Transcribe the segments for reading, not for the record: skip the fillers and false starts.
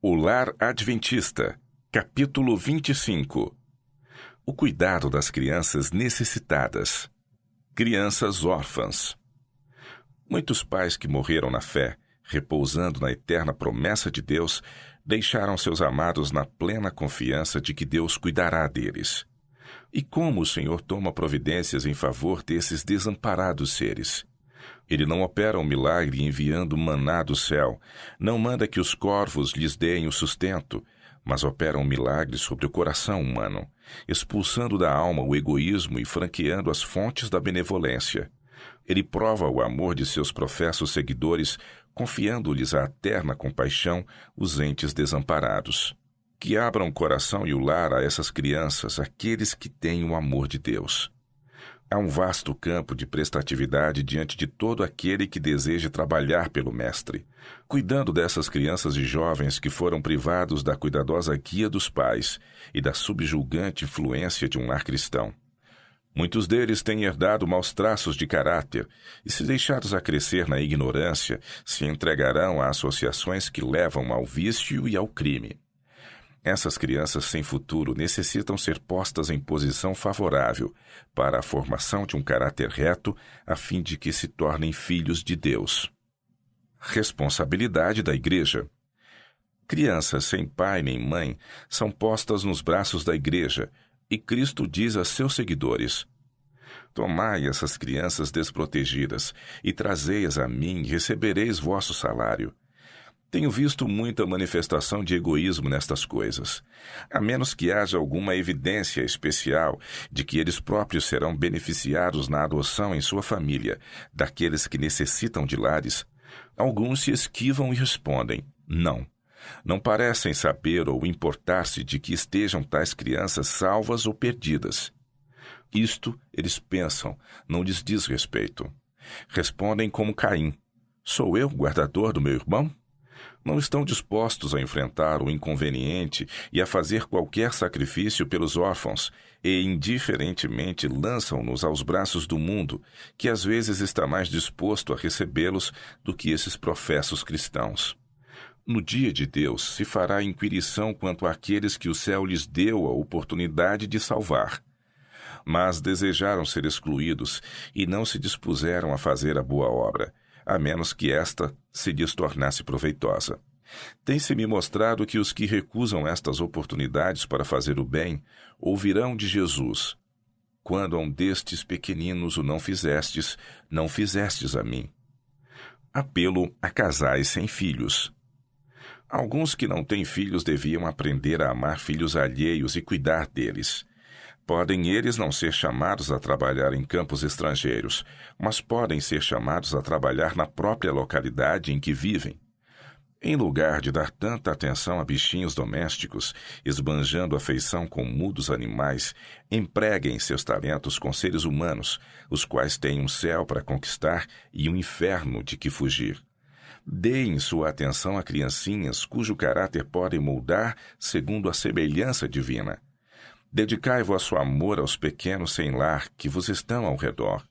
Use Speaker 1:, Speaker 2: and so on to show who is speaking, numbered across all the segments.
Speaker 1: O Lar Adventista, capítulo 25. O cuidado das crianças necessitadas. Crianças órfãs. Muitos pais que morreram na fé, repousando na eterna promessa de Deus, deixaram seus amados na plena confiança de que Deus cuidará deles. E como o Senhor toma providências em favor desses desamparados seres? Ele não opera um milagre enviando maná do céu, não manda que os corvos lhes deem o sustento, mas opera um milagre sobre o coração humano, expulsando da alma o egoísmo e franqueando as fontes da benevolência. Ele prova o amor de seus professos seguidores, confiando-lhes a eterna compaixão os entes desamparados. Que abram o coração e o lar a essas crianças, aqueles que têm o amor de Deus. Há um vasto campo de prestatividade diante de todo aquele que deseja trabalhar pelo Mestre, cuidando dessas crianças e jovens que foram privados da cuidadosa guia dos pais e da subjulgante influência de um lar cristão. Muitos deles têm herdado maus traços de caráter e, se deixados a crescer na ignorância, se entregarão a associações que levam ao vício e ao crime. Essas crianças sem futuro necessitam ser postas em posição favorável para a formação de um caráter reto, a fim de que se tornem filhos de Deus. Responsabilidade da Igreja. Crianças sem pai nem mãe são postas nos braços da Igreja, e Cristo diz a seus seguidores: Tomai essas crianças desprotegidas e trazei-as a mim, e recebereis vosso salário. Tenho visto muita manifestação de egoísmo nestas coisas, a menos que haja alguma evidência especial de que eles próprios serão beneficiados na adoção em sua família daqueles que necessitam de lares. Alguns se esquivam e respondem: não. Não parecem saber ou importar-se de que estejam tais crianças salvas ou perdidas. Isto, eles pensam, não lhes diz respeito. Respondem como Caim: sou eu o guardador do meu irmão? Não estão dispostos a enfrentar o inconveniente e a fazer qualquer sacrifício pelos órfãos, e indiferentemente lançam-nos aos braços do mundo, que às vezes está mais disposto a recebê-los do que esses professos cristãos. No dia de Deus se fará inquirição quanto àqueles que o céu lhes deu a oportunidade de salvar. Mas desejaram ser excluídos e não se dispuseram a fazer a boa obra, a menos que esta se lhes tornasse proveitosa. Tem-se-me mostrado que os que recusam estas oportunidades para fazer o bem ouvirão de Jesus: quando a um destes pequeninos o não fizestes a mim. Apelo a casais sem filhos. Alguns que não têm filhos deviam aprender a amar filhos alheios e cuidar deles. Podem eles não ser chamados a trabalhar em campos estrangeiros, mas podem ser chamados a trabalhar na própria localidade em que vivem. Em lugar de dar tanta atenção a bichinhos domésticos, esbanjando afeição com mudos animais, empreguem seus talentos com seres humanos, os quais têm um céu para conquistar e um inferno de que fugir. Deem sua atenção a criancinhas cujo caráter podem moldar segundo a semelhança divina. Dedicai vosso amor aos pequenos sem lar que vos estão ao redor.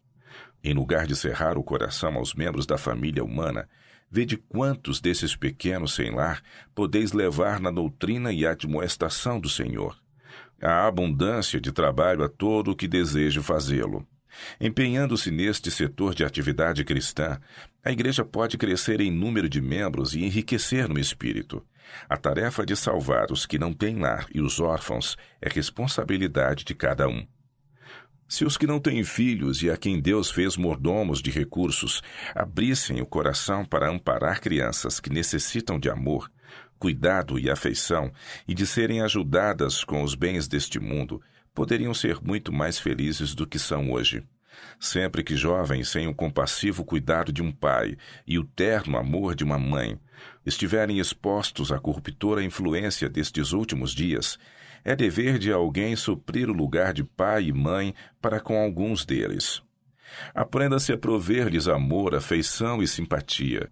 Speaker 1: Em lugar de cerrar o coração aos membros da família humana, vede quantos desses pequenos sem lar podeis levar na doutrina e admoestação do Senhor. Há abundância de trabalho a todo o que deseje fazê-lo. Empenhando-se neste setor de atividade cristã, a Igreja pode crescer em número de membros e enriquecer no espírito. A tarefa de salvar os que não têm lar e os órfãos é responsabilidade de cada um. Se os que não têm filhos e a quem Deus fez mordomos de recursos abrissem o coração para amparar crianças que necessitam de amor, cuidado e afeição e de serem ajudadas com os bens deste mundo, poderiam ser muito mais felizes do que são hoje. Sempre que jovens sem o compassivo cuidado de um pai e o terno amor de uma mãe estiverem expostos à corruptora influência destes últimos dias, é dever de alguém suprir o lugar de pai e mãe para com alguns deles. Aprenda-se a prover-lhes amor, afeição e simpatia.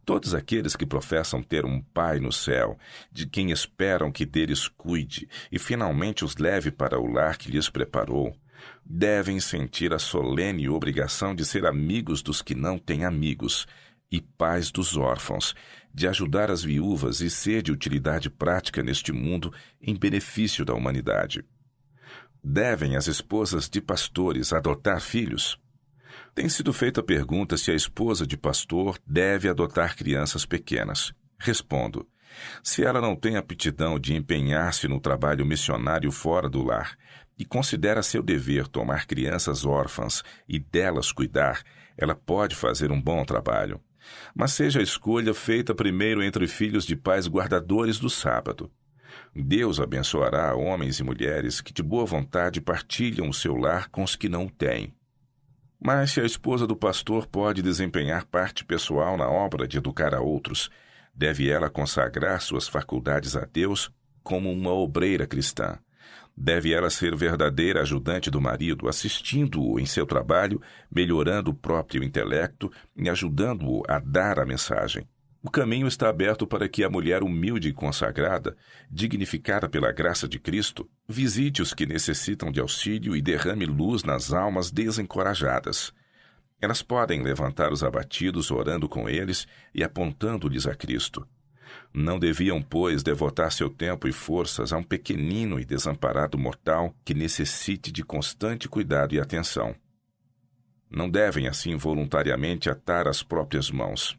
Speaker 1: Todos aqueles que professam ter um Pai no céu, de quem esperam que deles cuide e finalmente os leve para o lar que lhes preparou, devem sentir a solene obrigação de ser amigos dos que não têm amigos e pais dos órfãos, de ajudar as viúvas e ser de utilidade prática neste mundo em benefício da humanidade. Devem as esposas de pastores adotar filhos? Tem sido feita a pergunta se a esposa de pastor deve adotar crianças pequenas. Respondo: se ela não tem aptidão de empenhar-se no trabalho missionário fora do lar e considera seu dever tomar crianças órfãs e delas cuidar, ela pode fazer um bom trabalho. Mas seja a escolha feita primeiro entre filhos de pais guardadores do sábado. Deus abençoará homens e mulheres que de boa vontade partilham o seu lar com os que não o têm. Mas se a esposa do pastor pode desempenhar parte pessoal na obra de educar a outros, deve ela consagrar suas faculdades a Deus como uma obreira cristã. Deve ela ser verdadeira ajudante do marido, assistindo-o em seu trabalho, melhorando o próprio intelecto e ajudando-o a dar a mensagem. O caminho está aberto para que a mulher humilde e consagrada, dignificada pela graça de Cristo, visite os que necessitam de auxílio e derrame luz nas almas desencorajadas. Elas podem levantar os abatidos orando com eles e apontando-lhes a Cristo. Não deviam, pois, devotar seu tempo e forças a um pequenino e desamparado mortal que necessite de constante cuidado e atenção. Não devem, assim, voluntariamente atar as próprias mãos.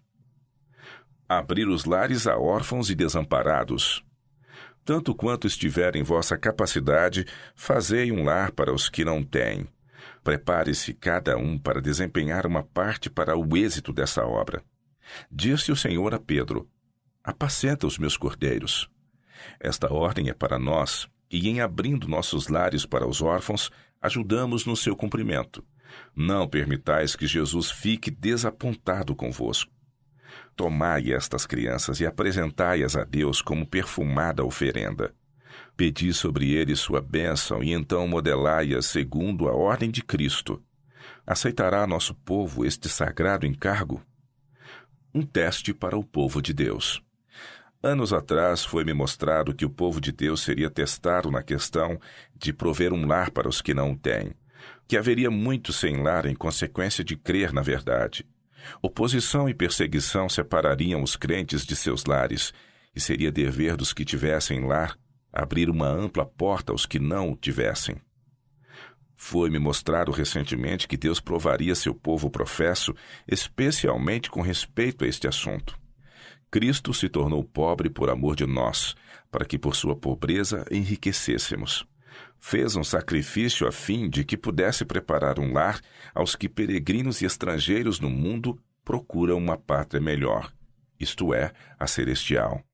Speaker 1: Abrir os lares a órfãos e desamparados. Tanto quanto estiver em vossa capacidade, fazei um lar para os que não têm. Prepare-se cada um para desempenhar uma parte para o êxito dessa obra. Disse o Senhor a Pedro: apacenta os meus cordeiros. Esta ordem é para nós, e em abrindo nossos lares para os órfãos, ajudamos no seu cumprimento. Não permitais que Jesus fique desapontado convosco. Tomai estas crianças e apresentai-as a Deus como perfumada oferenda. Pedi sobre eles sua bênção e então modelai-as segundo a ordem de Cristo. Aceitará nosso povo este sagrado encargo? Um teste para o povo de Deus. Anos atrás foi-me mostrado que o povo de Deus seria testado na questão de prover um lar para os que não o têm, que haveria muitos sem lar em consequência de crer na verdade. Oposição e perseguição separariam os crentes de seus lares, e seria dever dos que tivessem lar abrir uma ampla porta aos que não o tivessem. Foi-me mostrado recentemente que Deus provaria seu povo professo, especialmente com respeito a este assunto. Cristo se tornou pobre por amor de nós, para que por sua pobreza enriquecêssemos. Fez um sacrifício a fim de que pudesse preparar um lar aos que peregrinos e estrangeiros no mundo procuram uma pátria melhor, isto é, a celestial.